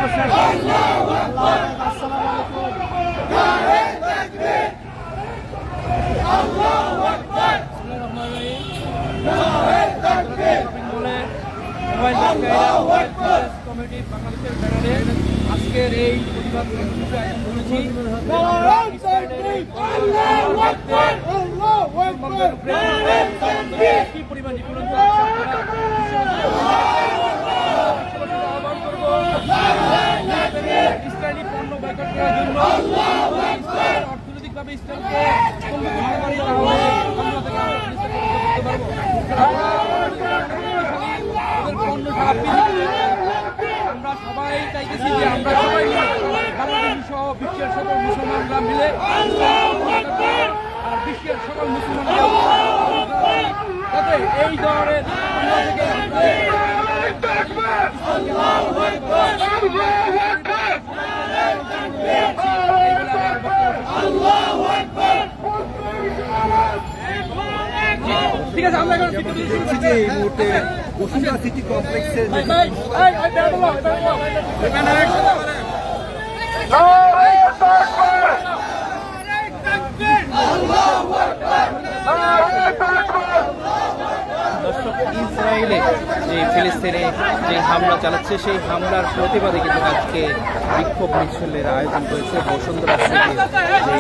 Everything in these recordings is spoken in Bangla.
করছেন। কমিটি বাংলাদেশের ব্যানারে আজকের এই প্রতিবাদ কি পরিমাণ নিপীড়ন ইসরায়েলি পণ্য বয়কট করার জন্য অর্থনৈতিকভাবে ইসরায়েলকে আমরা সবাই চাইতেছি যে আমরা সবাই বাংলাদেশ সহ বিশ্বের সকল মুসলমানরা মিলে আর বিশ্বের সকল মুসলমানরা যাতে এই ধরনের ঠিক আছে। আমরা দেখছি যে এই মুহূর্তে বসুন্ধরা সিটি কমপ্লেক্সের দর্শক ইসরায়েলে যে ফিলিস্তিনে যে হামলা চালাচ্ছে সেই হামলার প্রতিবাদে কিন্তু আজকে বিক্ষোভ মিছিলের আয়োজন করেছে বসুন্ধরা সিটি যে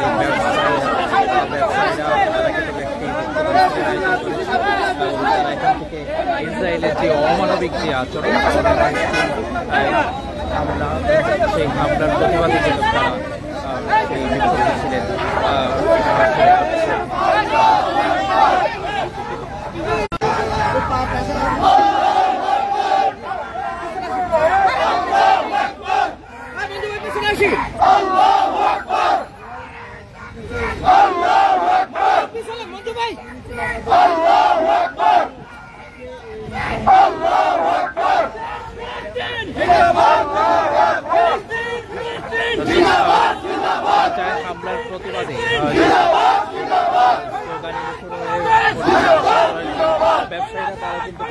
এখান থেকে ইসরায়েলের যে অমানবিক যে আচরণ হামলা সেই হামলার প্রতিবাদে কিন্তু তারা সেই বিক্ষোভ মিছিলের হামলার প্রতিবাদে ব্যবসায়ীরা তারা কিন্তু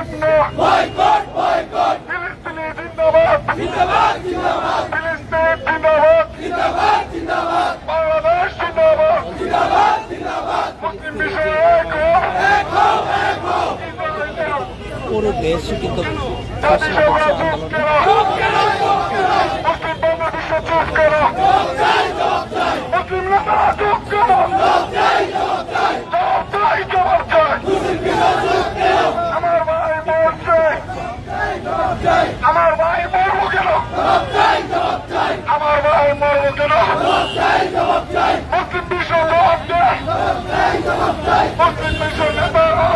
Boycott! Boycott! Boycott! Philistine Zindabad! পুরো দেশে কিন্তু আমার ভাই মরবো কেন? আমার ভাই মরবো কেন? মুসলিম বিশ্ব জবাব দেয়। মুসলিম বিশ্ব নেতারা,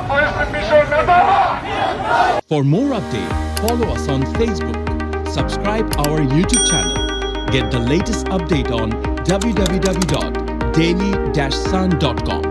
মুসলিম বিশ্ব নেতারা। For more updates, follow us on Facebook, subscribe our YouTube channel, get the latest update on www.daily-sun.com.